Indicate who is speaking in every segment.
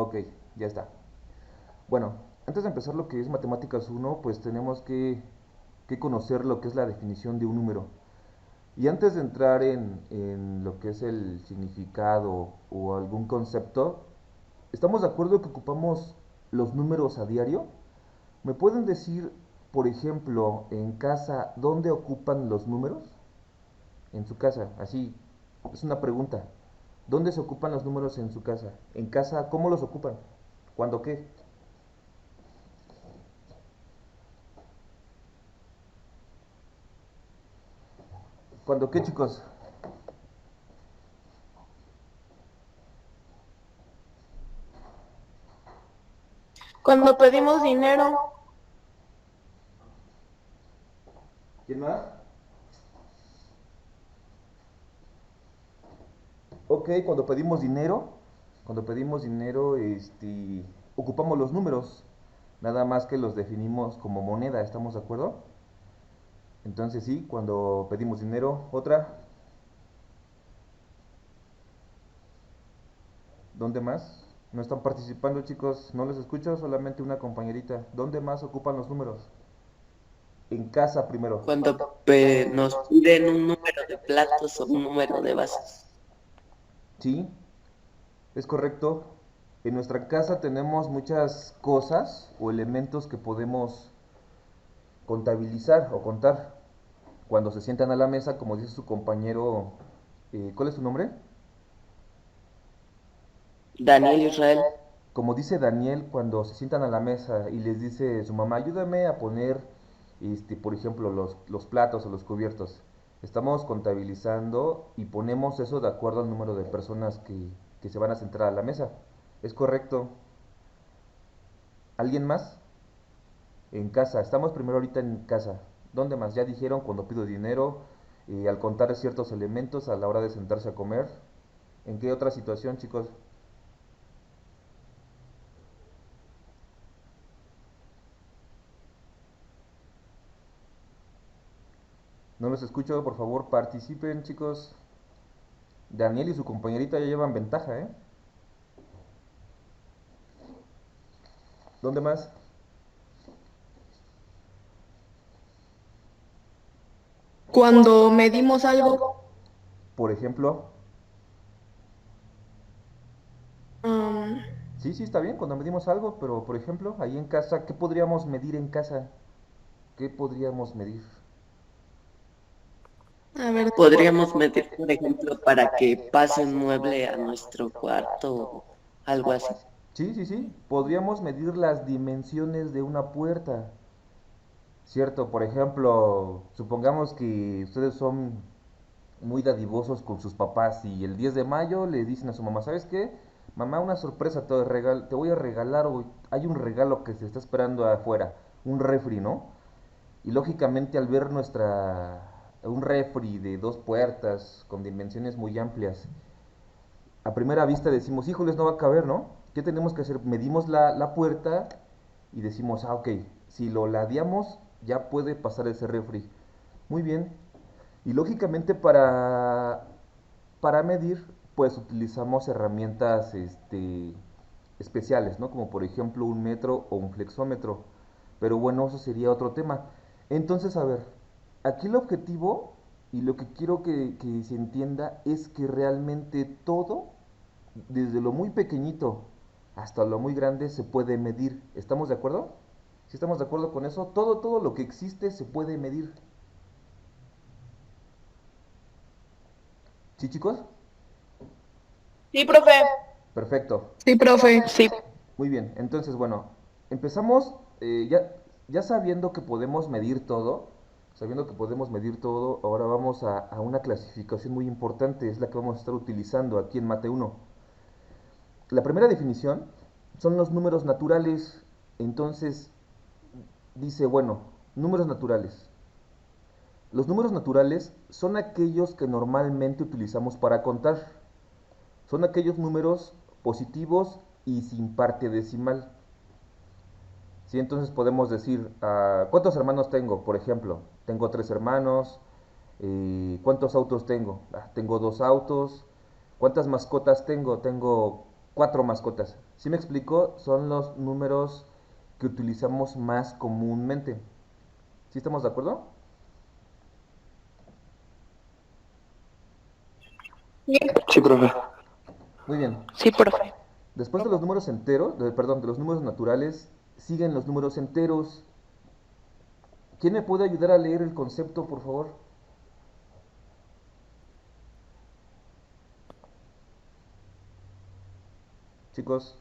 Speaker 1: Ok, ya está. Bueno, antes de empezar lo que es matemáticas uno, pues tenemos que conocer lo que es la definición de un número. Y antes de entrar en lo que es el significado o algún concepto, ¿estamos de acuerdo que ocupamos los números a diario? ¿Me pueden decir, por ejemplo, en casa, dónde ocupan los números? En su casa, así, es una pregunta. ¿Dónde se ocupan los números en su casa? En casa, ¿cómo los ocupan? ¿Cuándo qué? ¿Cuándo qué, chicos?
Speaker 2: Cuando pedimos dinero,
Speaker 1: ¿Quién más? Ok, cuando pedimos dinero, ocupamos los números, nada más que los definimos como moneda, ¿estamos de acuerdo? Entonces sí, cuando pedimos dinero, otra, ¿dónde más? No están participando, chicos, no les escucho, solamente una compañerita. ¿Dónde más ocupan los números? En casa primero.
Speaker 2: nos piden un número de platos o un número de vasos.
Speaker 1: Sí, es correcto. En nuestra casa tenemos muchas cosas o elementos que podemos contabilizar o contar. Cuando se sientan a la mesa, como dice su compañero, ¿cuál es su nombre?
Speaker 2: Daniel Israel.
Speaker 1: Como dice Daniel, cuando se sientan a la mesa y les dice su mamá, ayúdame a poner, por ejemplo, los platos o los cubiertos. Estamos contabilizando y ponemos eso de acuerdo al número de personas que se van a sentar a la mesa. ¿Es correcto? ¿Alguien más? En casa. Estamos primero ahorita en casa. ¿Dónde más? Ya dijeron cuando pido dinero, al contar ciertos elementos a la hora de sentarse a comer. ¿En qué otra situación, chicos? No los escucho, por favor, participen, chicos. Daniel y su compañerita ya llevan ventaja, ¿eh? ¿Dónde más?
Speaker 2: Cuando medimos algo,
Speaker 1: Por ejemplo.
Speaker 2: um,
Speaker 1: Sí, sí, está bien, cuando medimos algo, pero por ejemplo, ahí en casa, ¿qué podríamos medir en casa? ¿Qué podríamos medir?
Speaker 2: a ver, podríamos medir, por ejemplo, para que pase un mueble a nuestro cuarto o algo así.
Speaker 1: Sí, sí, sí. Podríamos medir las dimensiones de una puerta. Cierto, por ejemplo, supongamos que ustedes son muy dadivosos con sus papás y el 10 de mayo le dicen a su mamá, ¿sabes qué? Mamá, una sorpresa, te voy a regalar hoy. Hay un regalo que se está esperando afuera, un refri, ¿no? Y lógicamente al ver un refri de dos puertas con dimensiones muy amplias, a primera vista decimos, híjoles, no va a caber, ¿no? ¿Qué tenemos que hacer? Medimos la puerta y decimos, ah, ok, si lo ladeamos ya puede pasar ese refri. Muy bien. Y lógicamente para medir, pues utilizamos herramientas especiales, ¿no? Como por ejemplo un metro o un flexómetro. Pero bueno, eso sería otro tema. Entonces, a ver, aquí el objetivo y lo que quiero que se entienda es que realmente todo, desde lo muy pequeñito hasta lo muy grande, se puede medir. ¿Estamos de acuerdo? Si estamos de acuerdo con eso, todo lo que existe se puede medir. ¿Sí, chicos?
Speaker 2: Sí, profe.
Speaker 1: Perfecto.
Speaker 2: Sí, profe. Sí.
Speaker 1: Muy bien, entonces bueno, empezamos ya sabiendo que podemos medir todo, ahora vamos a una clasificación muy importante, es la que vamos a estar utilizando aquí en Mate 1. La primera definición son los números naturales, entonces dice, bueno, números naturales. Los números naturales son aquellos que normalmente utilizamos para contar, son aquellos números positivos y sin parte decimal. Sí, entonces podemos decir, ¿cuántos hermanos tengo? Por ejemplo, tengo tres hermanos. ¿Cuántos autos tengo? Tengo dos autos. ¿Cuántas mascotas tengo? Tengo cuatro mascotas. ¿Sí me explico? Son los números que utilizamos más comúnmente. ¿Sí estamos de acuerdo?
Speaker 3: Sí,
Speaker 2: Sí, profe.
Speaker 1: Muy bien.
Speaker 3: sí, profe.
Speaker 1: Después de los números enteros, perdón, de los números naturales, siguen los números enteros. ¿Quién me puede ayudar a leer el concepto, por favor? Chicos,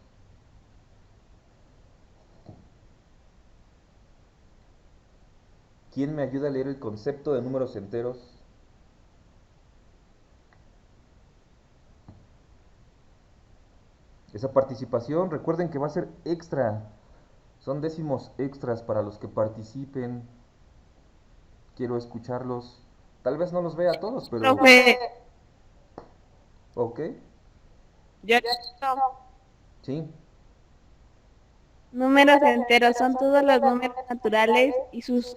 Speaker 1: ¿quién me ayuda a leer el concepto de números enteros? Esa participación, recuerden que va a ser extra. Son décimos extras para los que participen. Quiero escucharlos. Tal vez no los vea a todos, pero...
Speaker 3: Profe,
Speaker 1: ¿Ok?
Speaker 3: ya no.
Speaker 1: Sí.
Speaker 3: Números enteros son todos los números naturales y sus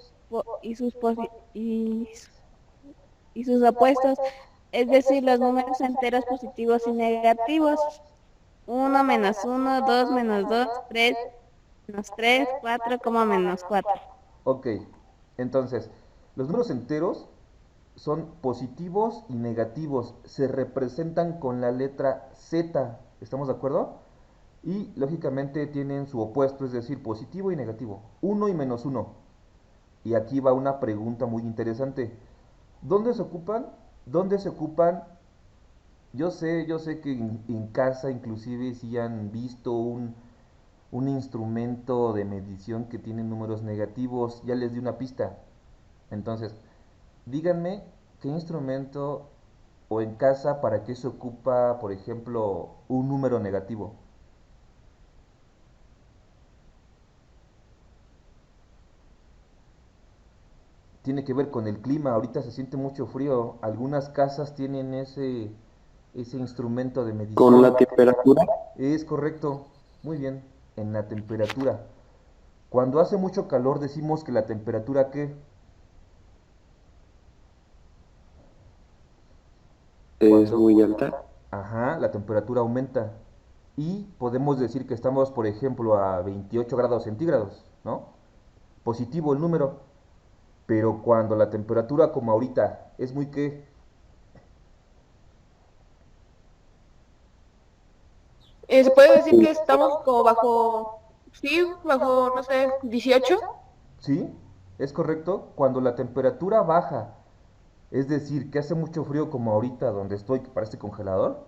Speaker 3: opuestos, es decir, los números enteros positivos y negativos. Uno menos uno, 2 menos 2, 3 menos 3, 4 como menos 4.
Speaker 1: Ok. Entonces, los números enteros son positivos y negativos. Se representan con la letra Z. ¿Estamos de acuerdo? Y lógicamente tienen su opuesto, es decir, positivo y negativo. Uno y menos uno. Y aquí va una pregunta muy interesante. ¿Dónde se ocupan? ¿Dónde se ocupan? Yo sé que en casa inclusive si han visto un instrumento de medición que tiene números negativos, ya les di una pista. Entonces, díganme qué instrumento o en casa para qué se ocupa, por ejemplo, un número negativo. Tiene que ver con el clima, ahorita se siente mucho frío, algunas casas tienen ese instrumento de
Speaker 2: Con
Speaker 1: medición.
Speaker 2: la temperatura.
Speaker 1: Es correcto, muy bien, en la temperatura. Cuando hace mucho calor decimos que la temperatura ¿qué?
Speaker 2: Es
Speaker 1: Cuando,
Speaker 2: muy alta.
Speaker 1: ajá, la temperatura aumenta. Y podemos decir que estamos, por ejemplo, a 28 grados centígrados, ¿no? Positivo el número. Pero cuando la temperatura como ahorita es muy ¿qué?
Speaker 3: Se puede decir que estamos como bajo, sí, bajo, no sé, 18.
Speaker 1: ¿Sí? ¿Es correcto? Cuando la temperatura baja, es decir, que hace mucho frío como ahorita donde estoy, que parece congelador,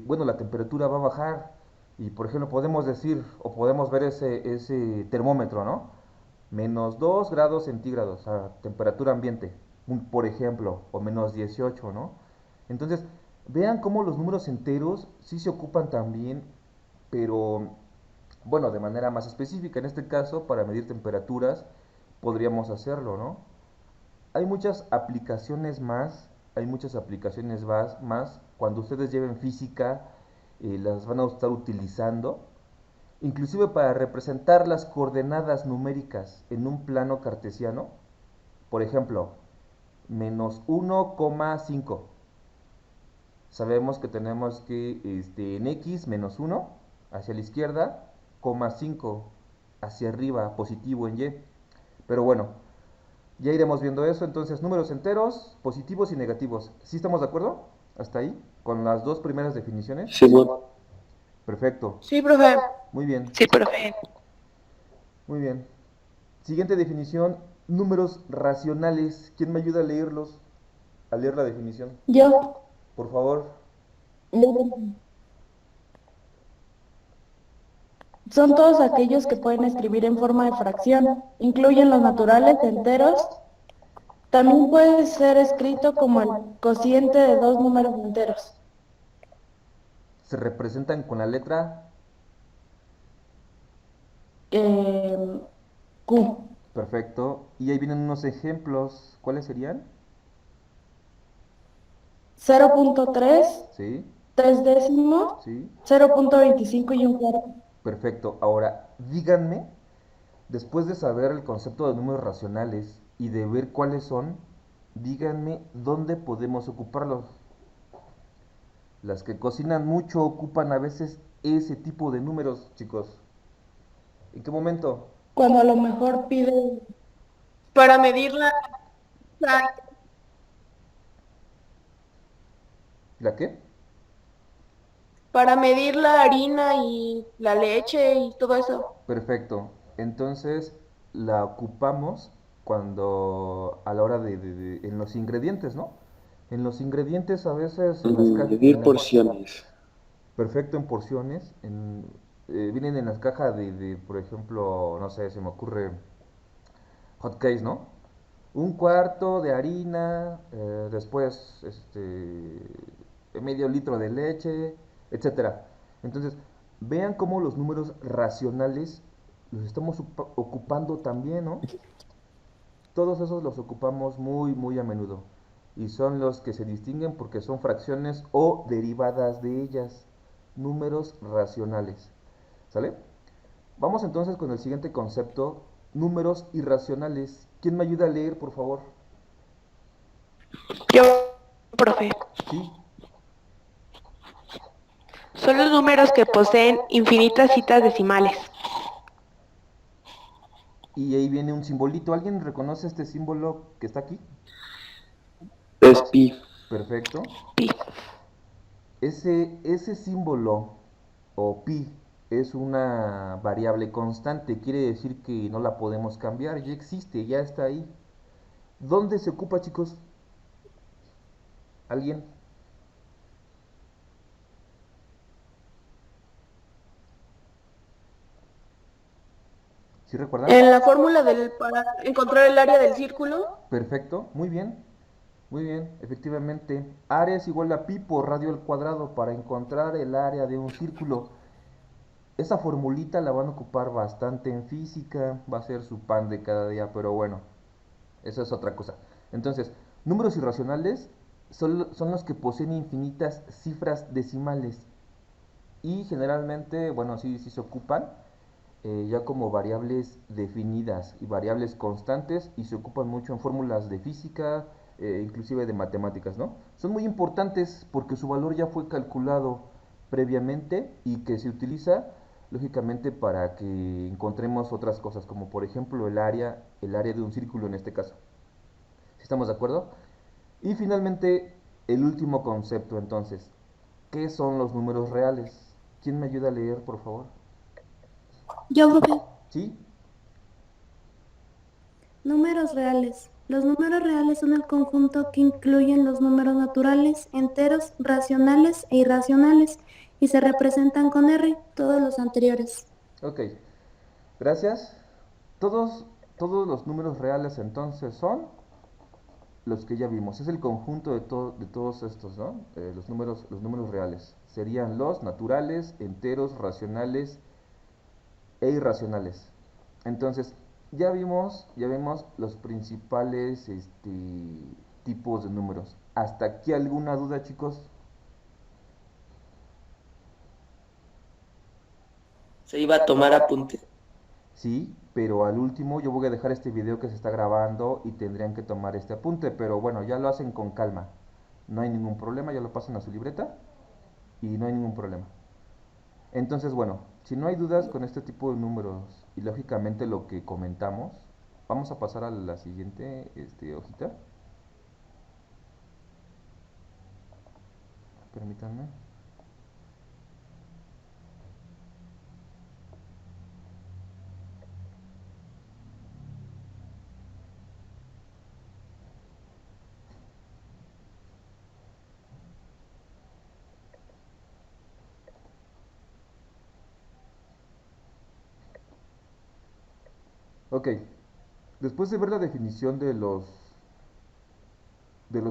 Speaker 1: bueno, la temperatura va a bajar y por ejemplo podemos decir o podemos ver ese termómetro, ¿no? Menos 2 grados centígrados a temperatura ambiente, por ejemplo, o menos 18, ¿no? Entonces, vean cómo los números enteros sí se ocupan también, pero bueno, de manera más específica. En este caso, para medir temperaturas, podríamos hacerlo, ¿no? Hay muchas aplicaciones más, hay muchas aplicaciones más. Cuando ustedes lleven física, las van a estar utilizando, inclusive para representar las coordenadas numéricas en un plano cartesiano. Por ejemplo, menos 1,5. Sabemos que tenemos que en x menos 1 hacia la izquierda, coma 5 hacia arriba, positivo en y. Pero bueno, ya iremos viendo eso. Entonces, números enteros, positivos y negativos. ¿Sí estamos de acuerdo? Hasta ahí, con las dos primeras definiciones.
Speaker 2: Sí, bueno.
Speaker 1: Perfecto.
Speaker 3: Sí, profe.
Speaker 1: Muy bien,
Speaker 3: Sí, profe.
Speaker 1: muy bien. Siguiente definición, números racionales. ¿Quién me ayuda a leerlos? A leer la definición.
Speaker 3: Yo.
Speaker 1: Por favor.
Speaker 3: Son todos aquellos que pueden escribir en forma de fracción. Incluyen los naturales enteros. También puede ser escrito como el cociente de dos números enteros.
Speaker 1: Se representan con la letra.
Speaker 3: Eh, Q.
Speaker 1: Perfecto. Y ahí vienen unos ejemplos. ¿Cuáles serían?
Speaker 3: 0.3,
Speaker 1: Sí,
Speaker 3: 3 décimos,
Speaker 1: sí.
Speaker 3: 0.25 y un cuarto.
Speaker 1: Perfecto. Ahora, díganme, después de saber el concepto de números racionales y de ver cuáles son, díganme dónde podemos ocuparlos. Las que cocinan mucho ocupan a veces ese tipo de números, chicos? ¿En qué momento?
Speaker 3: Cuando a lo mejor pide,
Speaker 4: Para medir la-
Speaker 1: ¿La qué?
Speaker 4: para medir la harina y la leche y todo eso.
Speaker 1: Perfecto. Entonces la ocupamos cuando a la hora en los ingredientes, ¿no? En los ingredientes a veces en las cajas,
Speaker 2: Medir porciones.
Speaker 1: perfecto en porciones, vienen en las cajas por ejemplo, no sé, se me ocurre hot cakes, ¿no? Un cuarto de harina, después medio litro de leche, etcétera. Entonces, vean cómo los números racionales los estamos ocupando también, ¿no? Todos esos los ocupamos muy, muy a menudo. Y son los que se distinguen porque son fracciones o derivadas de ellas. Números racionales. ¿Sale? Vamos entonces con el siguiente concepto, números irracionales. ¿Quién me ayuda a leer, por favor?
Speaker 4: Yo, profe,
Speaker 1: Sí,
Speaker 4: son los números que poseen infinitas citas decimales.
Speaker 1: y ahí viene un simbolito. ¿Alguien reconoce este símbolo que está aquí?
Speaker 2: Es pi.
Speaker 1: Perfecto.
Speaker 4: Pi.
Speaker 1: Ese símbolo o pi es una variable constante, quiere decir que no la podemos cambiar, ya existe, ya está ahí. ¿Dónde se ocupa, chicos? ¿Alguien? ¿Sí recuerdan?
Speaker 4: En la fórmula para encontrar el área del círculo.
Speaker 1: Perfecto, muy bien, efectivamente. Área es igual a pi por radio al cuadrado para encontrar el área de un círculo. Esa formulita la van a ocupar bastante en física, va a ser su pan de cada día, pero bueno, eso es otra cosa. Entonces, números irracionales son los que poseen infinitas cifras decimales y generalmente, bueno, sí se ocupan ya como variables definidas y variables constantes y se ocupan mucho en fórmulas de física, inclusive de matemáticas, ¿no? Son muy importantes porque su valor ya fue calculado previamente y que se utiliza lógicamente para que encontremos otras cosas, como por ejemplo el área de un círculo en este caso. ¿Sí estamos de acuerdo? Y finalmente, el último concepto entonces, ¿qué son los números reales? ¿Quién me ayuda a leer, por favor?
Speaker 5: Yo, profe.
Speaker 1: ¿Sí?
Speaker 5: Números reales. Los números reales son el conjunto que incluyen los números naturales, enteros, racionales e irracionales y se representan con R, todos los anteriores.
Speaker 1: Ok, gracias. Todos, todos los números reales entonces son los que ya vimos. Es el conjunto de todos estos, ¿no? Los números reales. Serían los naturales, enteros, racionales e irracionales. Entonces, ya vimos los principales tipos de números. ¿Hasta aquí alguna duda, chicos?
Speaker 2: Se iba a tomar apuntes.
Speaker 1: Sí, pero al último yo voy a dejar este video que se está grabando y tendrían que tomar este apunte, pero bueno, ya lo hacen con calma. No hay ningún problema, ya lo pasan a su libreta y no hay ningún problema. Entonces, bueno, si no hay dudas con este tipo de números y lógicamente lo que comentamos, vamos a pasar a la siguiente hojita. Permítanme. Ok, después de ver la definición de los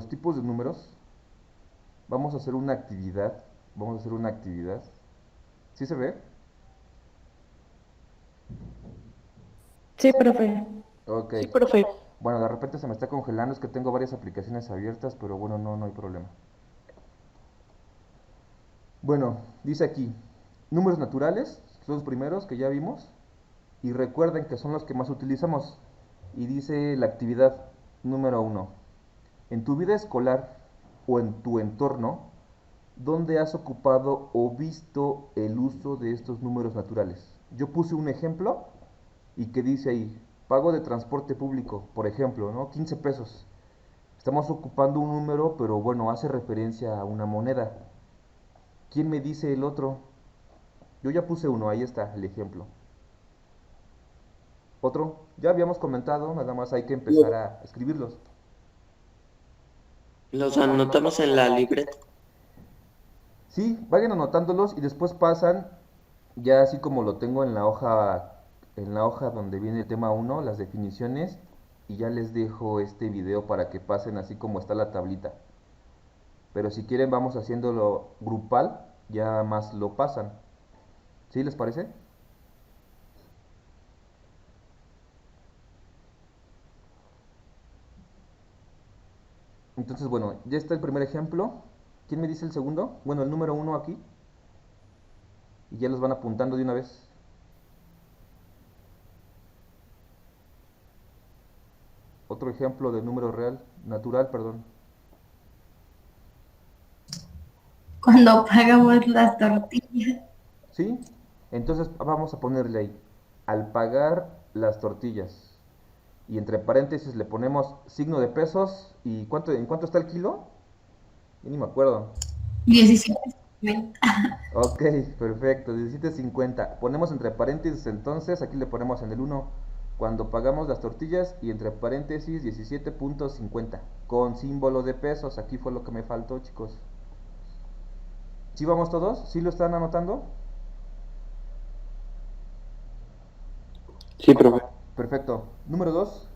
Speaker 1: tipos de números, vamos a hacer una actividad. Vamos a hacer una actividad. ¿Sí se ve?
Speaker 3: Sí, profe.
Speaker 1: Ok.
Speaker 4: Sí, profe.
Speaker 1: Bueno, de repente se me está congelando, es que tengo varias aplicaciones abiertas, pero bueno, no hay problema. Bueno, dice aquí, números naturales, son los primeros que ya vimos, y recuerden que son los que más utilizamos. Y dice la actividad número 1. En tu vida escolar o en tu entorno, ¿Dónde has ocupado o visto el uso de estos números naturales? Yo puse un ejemplo y que dice ahí, pago de transporte público, por ejemplo, ¿no? 15 pesos. Estamos ocupando un número, pero bueno, hace referencia a una moneda. ¿Quién me dice el otro? Yo ya puse uno, ahí está el ejemplo. Otro, ya habíamos comentado, nada más hay que empezar a escribirlos.
Speaker 2: Los anotamos en la libreta.
Speaker 1: Sí, vayan anotándolos y después pasan, ya así como lo tengo en la hoja donde viene el tema uno, las definiciones, y ya les dejo este video para que pasen así como está la tablita. Pero si quieren vamos haciéndolo grupal, ya más lo pasan. ¿Sí les parece? Entonces, bueno, ya está el primer ejemplo. ¿Quién me dice el segundo? Bueno, el número uno aquí. Y ya los van apuntando de una vez. Otro ejemplo de número real, natural, perdón.
Speaker 6: Cuando pagamos las tortillas.
Speaker 1: ¿Sí? Entonces vamos a ponerle ahí, al pagar las tortillas. Y entre paréntesis le ponemos signo de pesos. ¿Y en cuánto está el kilo? Yo ni me acuerdo.
Speaker 6: 17.50.
Speaker 1: Ok, perfecto, 17.50. Ponemos entre paréntesis entonces, aquí le ponemos en el uno cuando pagamos las tortillas y entre paréntesis 17.50 con símbolo de pesos. Aquí fue lo que me faltó, chicos. ¿Sí vamos todos? ¿Sí lo están anotando?
Speaker 2: Sí, profe.
Speaker 1: Perfecto. Número 2.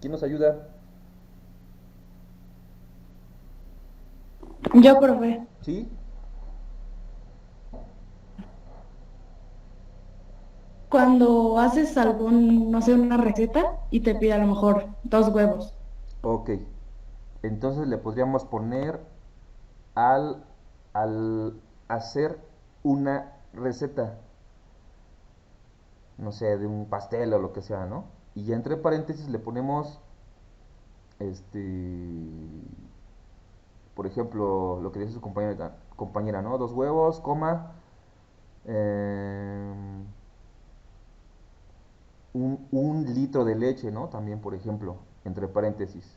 Speaker 1: ¿Quién nos ayuda?
Speaker 3: Yo, profe.
Speaker 1: ¿Sí?
Speaker 3: Cuando haces algún, no sé, una receta y te pide a lo mejor 2 huevos.
Speaker 1: Ok. Entonces le podríamos poner al, al hacer una receta, no sé, de un pastel o lo que sea, ¿no? Y ya entre paréntesis le ponemos, este, por ejemplo, lo que dice su compañera, ¿no? 2 huevos, coma, eh, un litro de leche, ¿no? También, por ejemplo, entre paréntesis.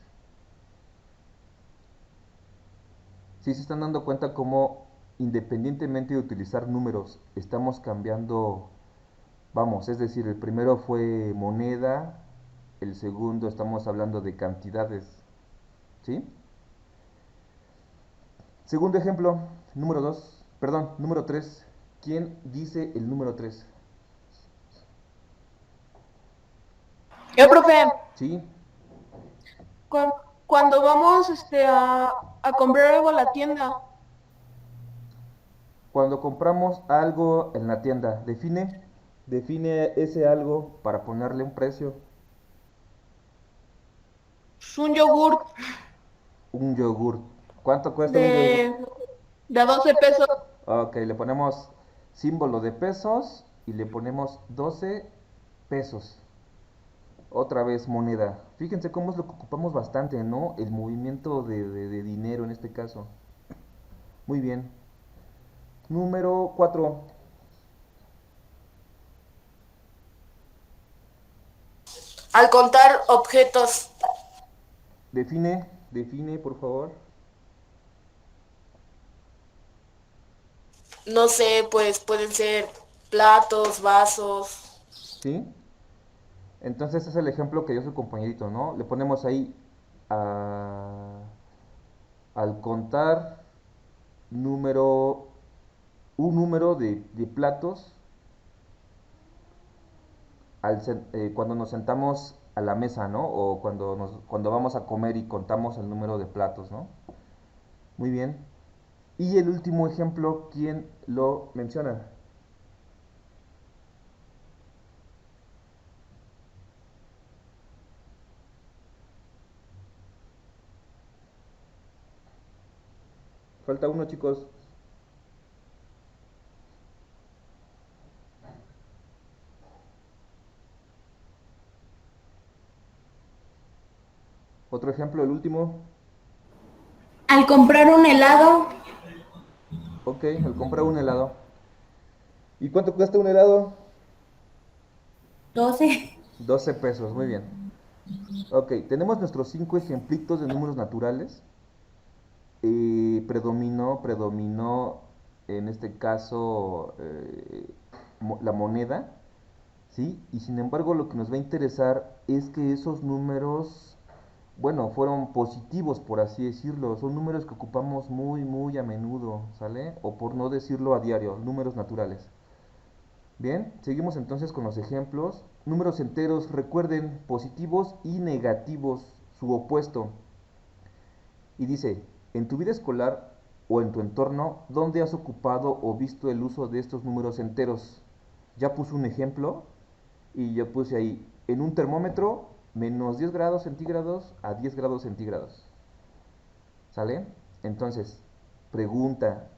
Speaker 1: Sí se están dando cuenta cómo, independientemente de utilizar números, estamos cambiando. Vamos, es decir, el primero fue moneda, el segundo estamos hablando de cantidades, ¿sí? Segundo ejemplo, número 2, perdón, número 3. ¿Quién dice el número 3?
Speaker 4: Yo, profe,
Speaker 1: ¿Sí?
Speaker 4: cu- cuando vamos a comprar algo a la tienda,
Speaker 1: Cuando compramos algo en la tienda, define ese algo para ponerle un precio.
Speaker 4: es un yogurt
Speaker 1: Un yogur. ¿Cuánto cuesta un yogur?
Speaker 4: de, de 12 pesos.
Speaker 1: Ok, le ponemos símbolo de pesos y le ponemos 12 pesos. Otra vez moneda. Fíjense cómo es lo que ocupamos bastante, ¿no? El movimiento de dinero en este caso. Muy bien. Número 4.
Speaker 4: Al contar objetos,
Speaker 1: Define, por favor.
Speaker 4: no sé, pues pueden ser platos, vasos.
Speaker 1: ¿Sí? Entonces ese es el ejemplo que dio su compañerito, ¿no? Le ponemos ahí a- al contar número, un número de platos cuando nos sentamos a la mesa, ¿no? O cuando vamos a comer y contamos el número de platos, ¿no? Muy bien. Y el último ejemplo, ¿quién lo menciona? Falta uno, chicos. Otro ejemplo, el último.
Speaker 6: Al comprar un helado,
Speaker 1: Ok, al comprar un helado. ¿Y cuánto cuesta un helado?
Speaker 6: 12.
Speaker 1: 12 pesos, muy bien. Ok, tenemos nuestros 5 ejemplitos de números naturales. Predominó en este caso la moneda, ¿sí? Y sin embargo lo que nos va a interesar es que esos números, bueno, fueron positivos, por así decirlo. Son números que ocupamos muy, muy a menudo, ¿sale? O por no decirlo a diario, números naturales. Bien, seguimos entonces con los ejemplos. Números enteros, recuerden, positivos y negativos, su opuesto. Y dice, en tu vida escolar o en tu entorno, ¿dónde has ocupado o visto el uso de estos números enteros? Ya puse un ejemplo y yo puse ahí, en un termómetro, menos 10 grados centígrados a 10 grados centígrados. ¿Sale? Entonces, pregunta,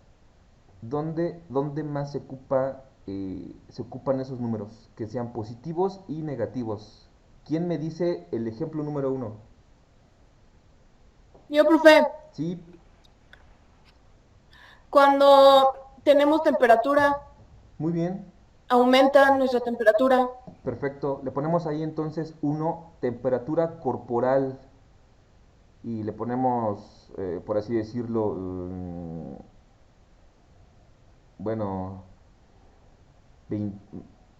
Speaker 1: ¿dónde más se ocupan esos números? Que sean positivos y negativos. ¿Quién me dice el ejemplo número uno?
Speaker 4: Yo, profe,
Speaker 1: Sí,
Speaker 4: cuando tenemos temperatura,
Speaker 1: muy bien,
Speaker 4: aumenta nuestra temperatura.
Speaker 1: perfecto. Le ponemos ahí entonces uno, temperatura corporal. Y le ponemos, por así decirlo, bueno, 20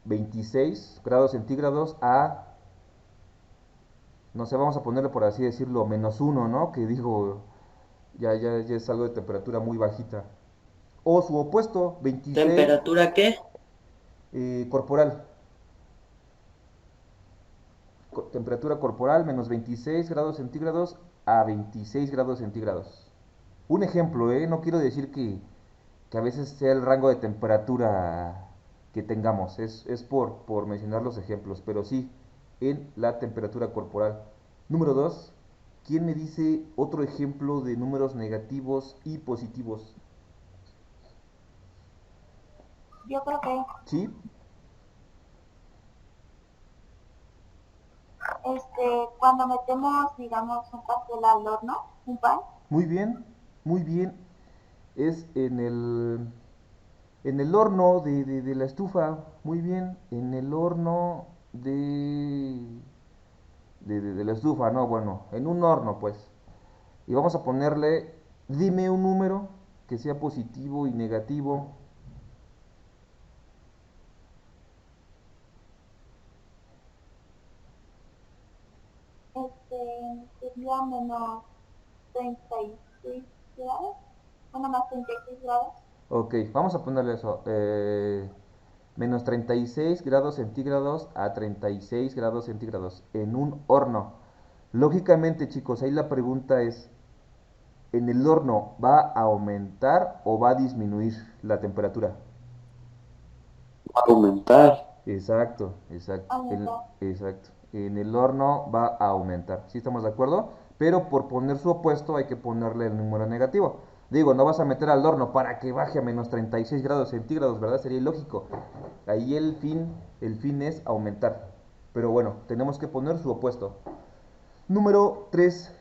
Speaker 1: 26 grados centígrados a, no sé, vamos a ponerle por así decirlo, menos uno, ¿no? Que digo, ya es algo de temperatura muy bajita. O su opuesto, 26
Speaker 2: ¿Temperatura qué?
Speaker 1: corporal. Temperatura corporal, menos 26 grados centígrados a 26 grados centígrados. Un ejemplo, ¿eh? No quiero decir que a veces sea el rango de temperatura que tengamos, es por mencionar los ejemplos, pero sí, en la temperatura corporal. Número 2, ¿quién me dice otro ejemplo de números negativos y positivos?
Speaker 5: Yo creo que
Speaker 1: ¿Sí?
Speaker 5: cuando metemos, digamos, un pastel al horno, un pan,
Speaker 1: Muy bien, muy bien. Es en el horno de la estufa, muy bien, en el horno de la estufa, no, bueno, en un horno pues. Y vamos a ponerle, dime un número que sea positivo y negativo.
Speaker 5: sería menos 36 grados, bueno, más 36 grados.
Speaker 1: Ok, vamos a ponerle eso. Menos 36 grados centígrados a 36 grados centígrados en un horno. Lógicamente, chicos, ahí la pregunta es, ¿en el horno va a aumentar o va a disminuir la temperatura?
Speaker 2: Aumentar.
Speaker 1: Exacto, exacto,
Speaker 5: Aumentar.
Speaker 1: exacto. En el horno va a aumentar. ¿Sí estamos de acuerdo? Pero por poner su opuesto hay que ponerle el número negativo. Digo, no vas a meter al horno para que baje a menos 36 grados centígrados, ¿verdad? Sería ilógico. Ahí el fin es aumentar. Pero bueno, tenemos que poner su opuesto. Número 3.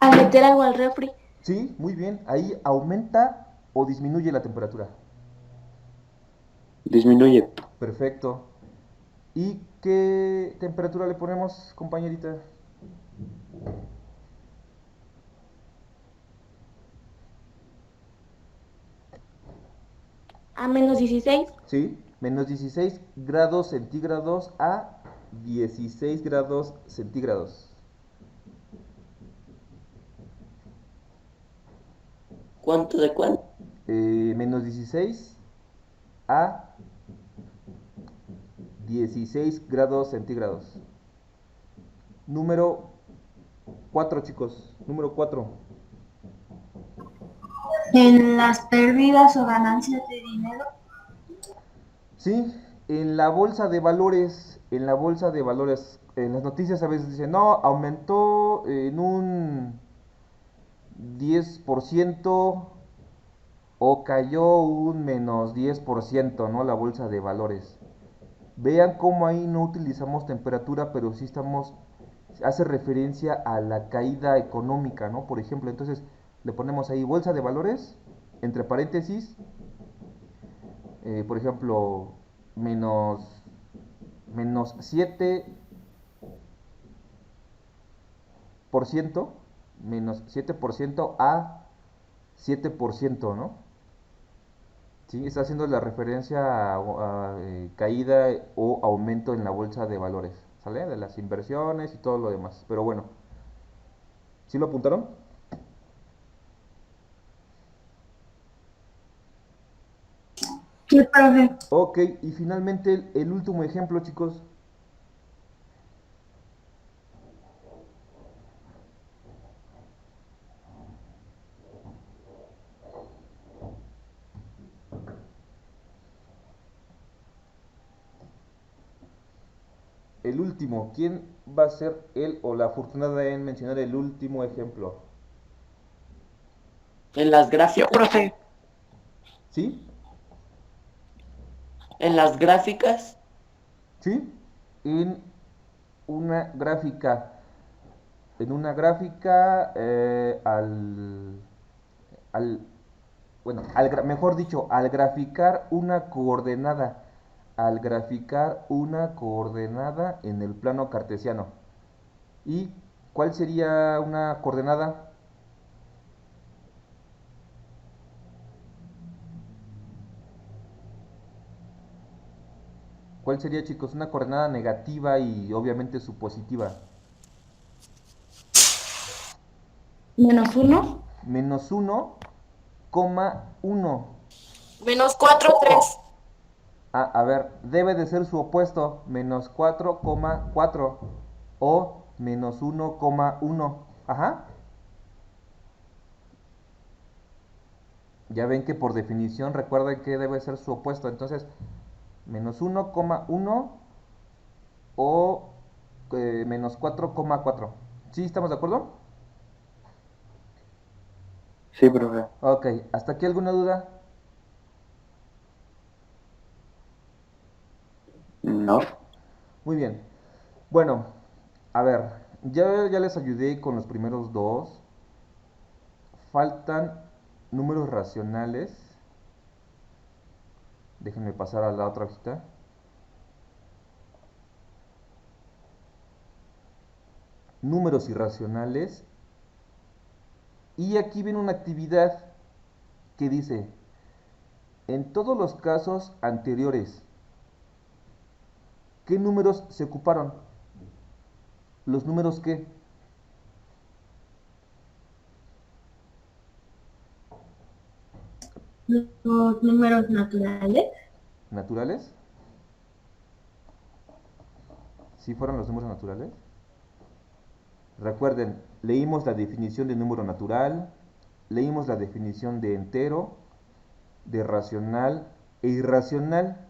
Speaker 4: Al meter algo al refri,
Speaker 1: Sí, muy bien. Ahí aumenta o disminuye la temperatura.
Speaker 2: Disminuye.
Speaker 1: Perfecto. ¿Y qué temperatura le ponemos, compañerita?
Speaker 4: a -16.
Speaker 1: ¿Sí? Menos 16 grados centígrados a 16 grados centígrados.
Speaker 2: ¿Cuánto de cuánto?
Speaker 1: Menos 16 a 16 grados centígrados. Número 4, chicos. Número 4.
Speaker 6: En las pérdidas o ganancias de dinero,
Speaker 1: Sí, en la bolsa de valores, en las noticias a veces dicen, no, aumentó en un 10% o cayó un menos 10%, ¿no? La bolsa de valores. Vean cómo ahí no utilizamos temperatura, pero sí estamos hace referencia a la caída económica, ¿no? Por ejemplo, entonces le ponemos ahí bolsa de valores, entre paréntesis, por ejemplo, menos 7%, menos 7% a 7%, ¿no? Sí, está haciendo la referencia a caída o aumento en la bolsa de valores, ¿sale? De las inversiones y todo lo demás. Pero bueno, ¿sí lo apuntaron?
Speaker 6: Sí, profe.
Speaker 1: Ok, y finalmente el último ejemplo, chicos. El último, ¿quién va a ser él o la afortunada en mencionar el último ejemplo?
Speaker 2: En las
Speaker 4: Yo,
Speaker 2: gráficas,
Speaker 4: profe.
Speaker 1: ¿Sí?
Speaker 2: en las gráficas,
Speaker 1: ¿Sí? En una gráfica. En una gráfica al, bueno, mejor dicho, al graficar una coordenada. Al graficar una coordenada en el plano cartesiano. ¿Y cuál sería una coordenada? ¿Cuál sería, chicos? Una coordenada negativa y obviamente su positiva.
Speaker 3: -1.
Speaker 1: Menos 1,1.
Speaker 4: -4, 3.
Speaker 1: Ah, a ver, debe de ser su opuesto, menos 4,4 o menos 1,1. Ajá. Ya ven que por definición recuerden que debe ser su opuesto. Entonces, menos 1,1 o menos 4,4. ¿Sí estamos de acuerdo?
Speaker 7: Sí, profe.
Speaker 1: Ok, ¿hasta aquí alguna duda?
Speaker 7: No.
Speaker 1: Muy bien. Bueno, a ver, ya les ayudé con los primeros dos. Faltan números racionales. Déjenme pasar a la otra hojita. Números irracionales. Y aquí viene una actividad que dice, en todos los casos anteriores, ¿qué números se ocuparon? ¿Los números qué?
Speaker 6: Los números naturales.
Speaker 1: ¿Naturales? ¿Sí fueron los números naturales? Recuerden, leímos la definición de número natural, leímos la definición de entero, de racional e irracional.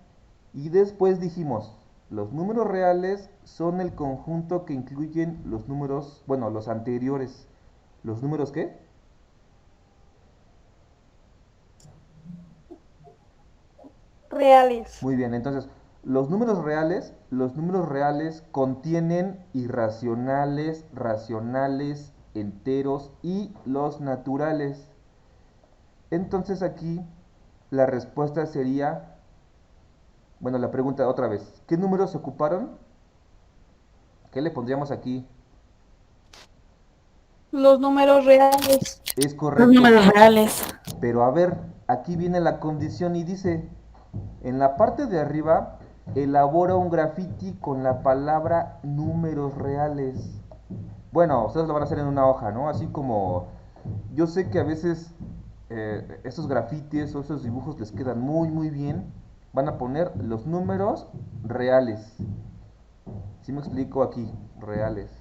Speaker 1: Y después dijimos, los números reales son el conjunto que incluyen los números, bueno, los anteriores. ¿Los números qué?
Speaker 4: Reales.
Speaker 1: Muy bien, entonces, los números reales contienen irracionales, racionales, enteros y los naturales. Entonces aquí la respuesta sería, bueno, la pregunta otra vez, ¿qué números se ocuparon? ¿Qué le pondríamos aquí?
Speaker 4: Los números reales.
Speaker 1: Es
Speaker 6: Los
Speaker 1: correcto.
Speaker 6: números reales.
Speaker 1: Pero a ver, aquí viene la condición y dice, en la parte de arriba, elabora un graffiti con la palabra números reales. Bueno, ustedes lo van a hacer en una hoja, ¿no? Así como yo sé que a veces esos grafitis o esos dibujos les quedan muy muy bien. Van a poner los números reales. ¿Sí me explico aquí? Reales.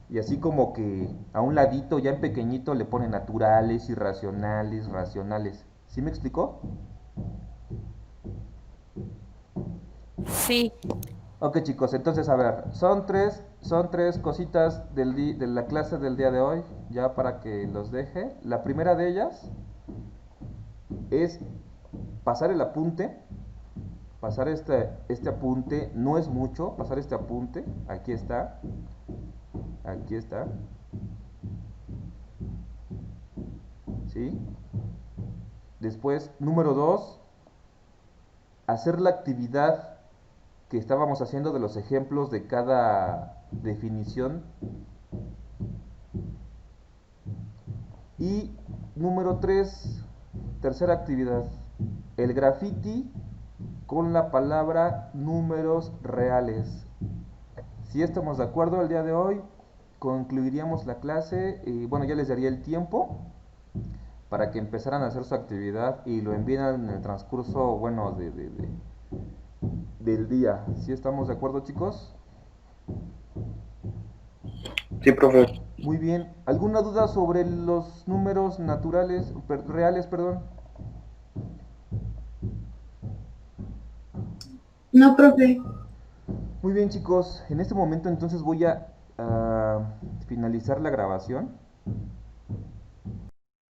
Speaker 1: Y así como que a un ladito, ya en pequeñito, le ponen naturales, irracionales, racionales. ¿Sí me explicó?
Speaker 4: Sí.
Speaker 1: Ok chicos, entonces a ver, son tres cositas de la clase del día de hoy, ya para que los deje. La primera de ellas es pasar el apunte, pasar este apunte, no es mucho, pasar este apunte, aquí está, Aquí está. ¿Sí? Después, número 2, hacer la actividad que estábamos haciendo de los ejemplos de cada definición. Y número 3, tercera actividad, el graffiti con la palabra números reales. Si estamos de acuerdo el día de hoy, concluiríamos la clase y bueno, ya les daría el tiempo para que empezaran a hacer su actividad y lo envíen en el transcurso, bueno, del día. ¿Sí estamos de acuerdo, chicos?
Speaker 7: Sí, profe.
Speaker 1: Muy bien. ¿Alguna duda sobre los números naturales, reales, perdón?
Speaker 5: No, profe.
Speaker 1: Muy bien, chicos. En este momento entonces voy a finalizar la grabación.